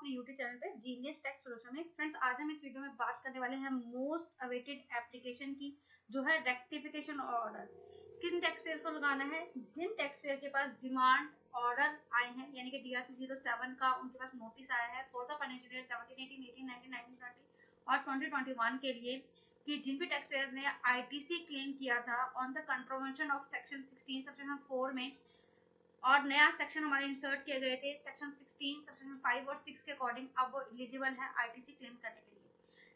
अपने YouTube channel पे genius tax solution में। फ्रेंड्स, आज हम इस वीडियो में बात करने वाले हैं मोस्ट अवेटेड एप्लीकेशन की, जो है रेक्टिफिकेशन ऑर्डर। किन टैक्स पेयर को लगाना है? जिन टैक्स पेयर के पास डिमांड ऑर्डर आए हैं, यानी कि DRC 07 का उनके पास नोटिस आया है फॉर द फाइनेंशियल ईयर 17, 18, 18, 19, 19, 20 और 2021 के लिए, कि जिन भी टैक्स पेयर ने ITC क्लेम किया था on the contravention of section 16 section 4 में, और नया सेक्शन हमारे इंसर्ट किए गए थे सेक्शन 16 सेक्शन 5 और 6 के अकॉर्डिंग, अब वो एलिजिबल है ITC क्लेम करने के लिए।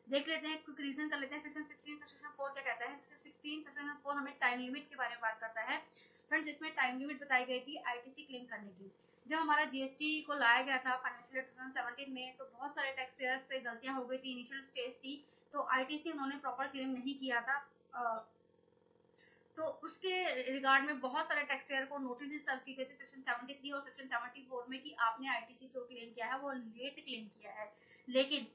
देख लेते हैं, क्विक रीजन कर लेते हैं। सेक्शन 16 सेक्शन 4 क्या कहता है? सेक्शन 16 सेक्शन 4 हमें टाइम लिमिट के बारे में बात करता है। फ्रेंड्स, इसमें टाइम लिमिट बताई गई थी ITC क्लेम करने की। जब हमारा GST को लाया गया था फाइनेंशियल ईयर 2017 में, तो बहुत सारे टैक्स पेयर्स से गलतियां हो गई थी, इनिशियल स्टेज थी, तो ITC उन्होंने प्रॉपर क्लेम नहीं किया था। तो उसके रिगार्ड में बहुत सारे टैक्स पेयर को नोटिस सर्व किए गए थे सेक्शन 73 और सेक्शन 74 में, कि आपने ITC जो क्लेम किया है वो लेट क्लेम किया है। लेकिन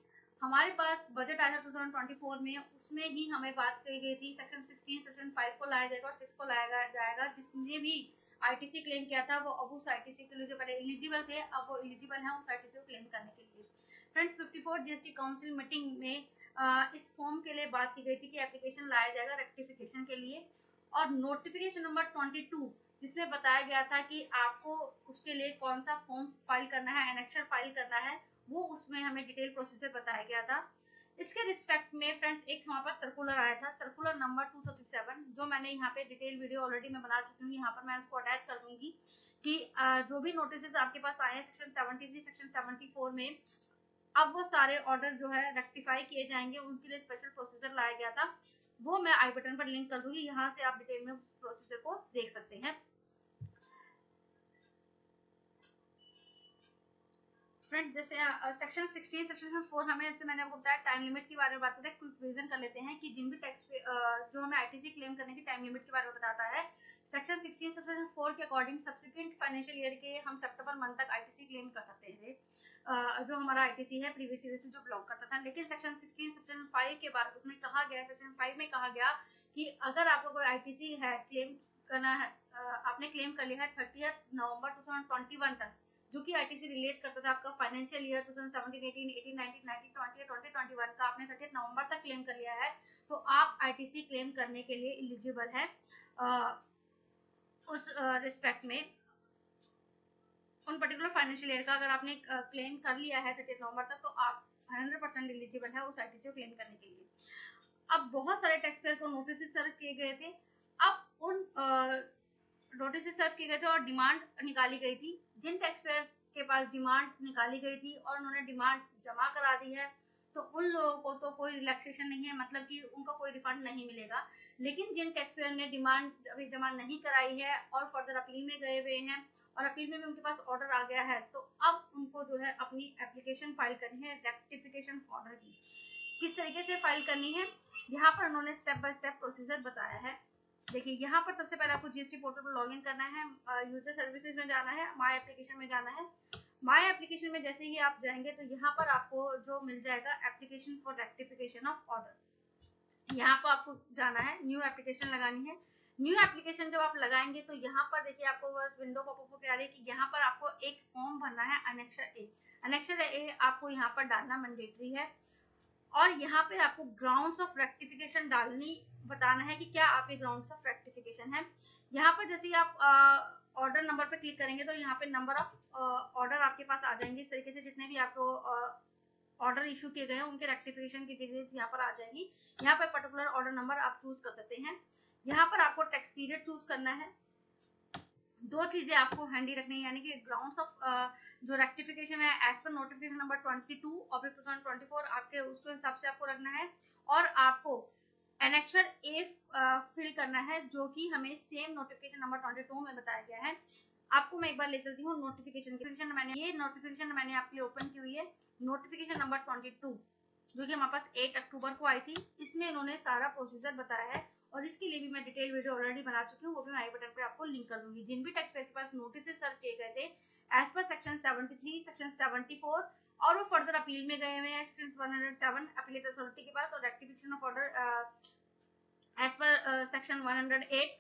हमारे पास बजट आया 2024 में, उसमें ही हमें बात कही गई थी सेक्शन 16 सेक्शन 5 को लाया जाएगा और 6 को लाया जाएगा। जिसने भी ITC क्लेम किया था वो अब उस ITC के लिए, जो पहले एलिजिबल थे अब वो एलिजिबल है उस ITC को क्लेम करने के लिए। फ्रेंड्स, 54 GST काउंसिल मीटिंग में इस फॉर्म के लिए बात की गई थी कि एप्लीकेशन लाया जाएगा रेक्टिफिकेशन के लिए, और नोटिफिकेशन नंबर 22 जिसमें बताया गया था कि आपको उसके लिए कौन सा फॉर्म फाइल करना है, एनेक्सर फाइल करना है, वो उसमें हमें डिटेल प्रोसीजर बताया गया था। इसके रिस्पेक्ट में फ्रेंड्स एक हमारे पास सर्कुलर आया था, सर्कुलर नंबर 237, जो मैंने यहाँ पे डिटेल वीडियो ऑलरेडी मैं बना चुकी हूँ, यहाँ पर मैं उसको अटैच कर दूंगी कि जो भी नोटिस आपके पास आए हैं सेक्शन 73 सेक्शन 74 में, अब वो सारे ऑर्डर जो है रेक्टिफाई किए जाएंगे, उनके लिए स्पेशल प्रोसीजर लाया गया था। वो मैं आई बटन पर लिंक कर दूंगी, यहाँ से आप डिटेल में प्रोसीजर को देख सकते हैं। फ्रेंड्स, जैसे सेक्शन 16 सेक्शन 4 हमें, जैसे मैंने आपको बताया, टाइम लिमिट के बारे में बात करते हैं। क्विक रिवीजन कर लेते हैं कि जिन भी टैक्स जो हमें ITC क्लेम करने की टाइम लिमिट के बारे में बताता है, सेक्शन 16 सेक्शन 4 के अकॉर्डिंग सब्सिक्वेंट फाइनेंशियल ईयर के हम सितंबर मंथ तक ITC क्लेम कर सकते थे, जो हमारा ITC है प्रीवियस ईयर से जो ब्लॉक करता था। लेकिन सेक्शन 16 सेक्शन 5 के बाद उसमें कहा गया, सेक्शन 5 में कहा गया कि अगर आपको कोई ITC है क्लेम करना है, आपने क्लेम कर लिया है 30 नवंबर 2021 तक, जो कि ITC रिलेट करता था आपका फाइनेंशियल ईयर 2017, 18, 18, 19, 19, 20 और 2021 का, आपने 30 नवंबर तक क्लेम कर लिया है, तो आप ITC क्लेम करने के लिए एलिजिबल है। उस रिस्पेक्ट में उन पर्टिकुलर फाइनेंशियल ईयर का अगर आपने क्लेम कर लिया है 30 नवंबर तक, तो आप 100% एलिजिबल है उस ITC को क्लेम करने के लिए। अब बहुत सारे टैक्स पेयर को नोटिस सर्व किए गए थे। अब उन नोटिस सर्व किए गए थे और डिमांड निकाली गई थी। जिन टैक्स पेयर के पास डिमांड निकाली गई थी और उन्होंने डिमांड जमा करा दी है, तो उन लोगों को तो कोई रिलैक्सेशन नहीं है, मतलब कि उनको कोई रिफंड नहीं मिलेगा। लेकिन जिन टैक्स पेयर ने डिमांड अभी जमा नहीं कराई है और फर्दर अपील में गए हुए हैं और अपील में भी उनके पास ऑर्डर आ गया है, तो अब उनको जो है अपनी एप्लीकेशन फाइल करनी है रेक्टिफिकेशन ऑर्डर की। किस तरीके से फाइल करनी है, यहाँ पर उन्होंने स्टेप बाय स्टेप प्रोसीजर बताया है। देखिए, यहाँ पर सबसे पहले आपको GST पोर्टल पर लॉगिन करना है, यूजर सर्विसेज में जाना है, माय एप्लीकेशन में जाना है। माय एप्लीकेशन में जैसे ही आप जाएंगे तो यहाँ पर आपको जो मिल जाएगा application for rectification of order, यहाँ पर आपको जाना है, न्यू एप्लीकेशन लगानी है। न्यू एप्लीकेशन जब आप लगाएंगे तो यहाँ पर देखिए आपको बस विंडो पॉपअप होकर आ रही है कि यहाँ पर आपको एक फॉर्म भरना है, अनेक्सर ए। अनेक्सर ए आपको यहाँ पर डालना मैंडेटरी है, और यहाँ पे आपको ग्राउंड्स ऑफ रेक्टिफिकेशन डालनी, बताना है कि क्या आपके ग्राउंड्स ऑफ रेक्टिफिकेशन है। यहाँ पर जैसे ही आप ऑर्डर नंबर पे क्लिक करेंगे तो यहाँ पे नंबर ऑफ ऑर्डर आपके पास आ जाएंगे। इस तरीके से जितने भी आपको ऑर्डर इशू किए गए हैं उनके रेक्टिफिकेशन की डिटेल्स यहाँ पर आ जाएंगी। यहाँ पर पर्टिकुलर ऑर्डर नंबर आप चूज कर सकते हैं। यहाँ पर आपको टैक्स पीरियड चूज करना है। दो चीजें आपको हैंडी रखनी है, यानी कि ग्राउंड्स ऑफ जो रेक्टिफिकेशन है एज पर नोटिफिकेशन नंबर 22/2024 आपके उसके हिसाब से आपको रखना है, और आपको एनेक्सर ए फिल करना है, जो कि हमें सेम नोटिफिकेशन नंबर 22 में बताया गया है। आपको मैं एक बार ले चलती हूँ नोटिफिकेशन मैंने आपके लिए ओपन की हुई है, नोटिफिकेशन नंबर 22, जो कि हमारे पास 8 अक्टूबर को आई थी। इसमें इन्होंने सारा प्रोसीजर बताया है, और इसके लिए भी मैं डिटेल वीडियो ऑलरेडी बना चुकी हूँ, वो भी मैं आई बटन पे आपको लिंक कर दूंगी। जिन भी टैक्स पेयर के पास नोटिस सर्व किए गए थे एज पर सेक्शन 73 सेक्शन 74, और वो फर्दर अपील में गए हुए हैं सेक्शन 107 अपीलेट अथॉरिटी के पास, और rectification of order as per section 108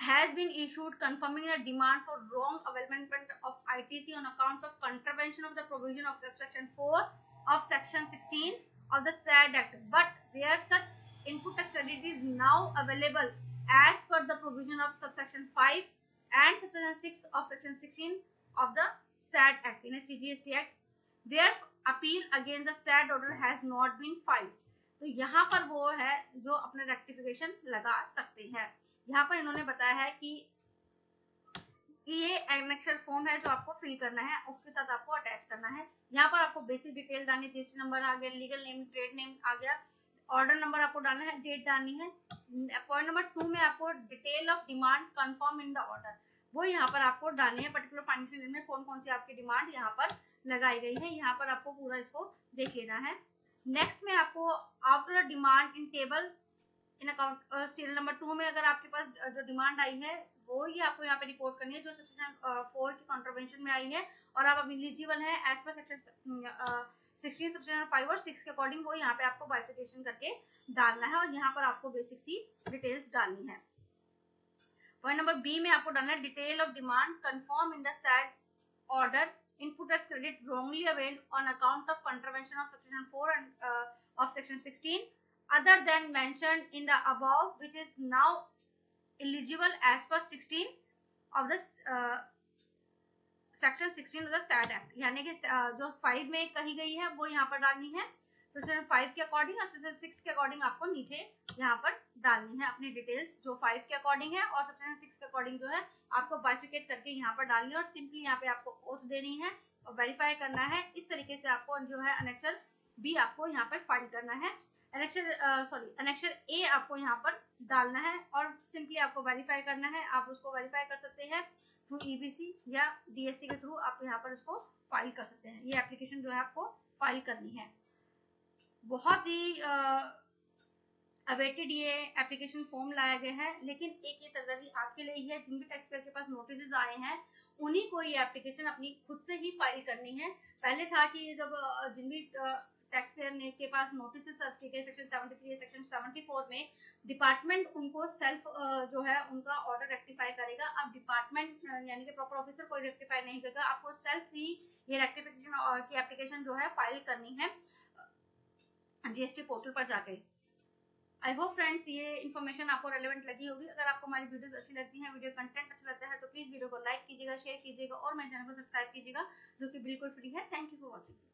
has been issued confirming a demand for wrong availment of ITC on account of contravention of the provision of subsection 4 of section 16 of the SAD Act, but where such input tax credit is now available as per the provision of subsection 5 and subsection 6 of section 16 of the SAD Act in a CGST Act, where appeal against the SAD order has not been filed. तो यहाँ पर वो है जो अपने rectification लगा सकते हैं। यहाँ पर इन्होंने बताया है कि ये एनेक्सर फॉर्म है जो आपको फिल करना है, उसके साथ आपको अटैच करना है। यहाँ पर आपको बेसिक डिटेल डालनी है, जीएसटी नंबर आ गया, लीगल नेम, ट्रेड नेम आ गया, ऑर्डर नंबर आपको डालना है, डेट डालनी है। पॉइंट नंबर 2 में आपको detail of demand confirm in the order, वो यहाँ पर आपको डालनी है। पर्टिकुलर फाइनेंशियल ईयर में कौन कौन सी आपकी डिमांड यहाँ पर लगाई गई है, यहाँ पर आपको पूरा इसको देख लेना है। नेक्स्ट में आपको after demand in table in account serial number 2 में अगर आपके पास जो डिमांड आई है वो ही आपको यहाँ पे रिपोर्ट करनी है जो सेक्शन 4 की कॉन्ट्रीब्यूशन में आई है और आप अभी एलिजिबल है एज पर सेक्शन 16 सेक्शन 5 और 6 के अकॉर्डिंग, वो यहाँ पे आपको बाइफिकेशन करके डालना है और यहाँ पर आपको बेसिक सी डिटेल्स डालनी है। पॉइंट नंबर बी में आपको डालना है detail of demand confirm in the sad order input as credit wrongly availed on account of contravention of section 4 and of section 16 other than mentioned in the above, which is now eligible as per 16 of the section 16 of the SAD Act, यानी कि जो 5 में कही गई है वो यहाँ पर डालनी है, सेक्शन 5 के अकॉर्डिंग और सेक्शन 6 के अकॉर्डिंग आपको नीचे यहाँ पर डालनी है अपनी डिटेल्स, जो 5 के अकॉर्डिंग है और सेक्शन 6 के अकॉर्डिंग जो है आपको बाइफिकेट करके यहाँ पर डालनी है और सिंपली यहाँ पे आपको ओथ देनी है और वेरीफाई करना है। इस तरीके से आपको जो है अनेक्सर बी आपको यहाँ पर फाइल करना है, अनेक्सर ए आपको यहाँ पर डालना है और सिंपली आपको वेरीफाई करना है। आप उसको वेरीफाई कर सकते हैं थ्रू ईबीसी या डीएससी के थ्रू, आप यहाँ पर उसको फाइल कर सकते हैं। ये एप्लीकेशन जो है आपको फाइल करनी है। बहुत ही अवेटेड ये एप्लीकेशन फॉर्म लाया गया है, लेकिन एक ये सरदर्दी आपके लिए ही है, जिन भी टैक्स पेयर के पास नोटिस आए हैं उन्हीं को ये एप्लीकेशन अपनी खुद से ही फाइल करनी है। पहले था कि जब जिन भी टैक्स पेयर के पास नोटिस सर्व किए गए सेक्शन 73 सेक्शन 74 में, डिपार्टमेंट उनको सेल्फ जो है उनका ऑर्डर रेक्टिफाई करेगा। अब डिपार्टमेंट यानी कि प्रॉपर ऑफिसर कोई रेक्टिफाई नहीं करेगा, आपको सेल्फ ही ये रेक्टिफिकेशन की एप्लीकेशन जो है फाइल करनी है जीएसटी पोर्टल पर जाके। आई होप फ्रेंड्स ये इन्फॉर्मेशन आपको रेलेवेंट लगी होगी। अगर आपको हमारी वीडियोस अच्छी लगती हैं, वीडियो कंटेंट अच्छा लगता है तो प्लीज वीडियो को लाइक कीजिएगा, शेयर कीजिएगा और मेरे चैनल को सब्सक्राइब कीजिएगा जो कि बिल्कुल फ्री है। Thank you for watching.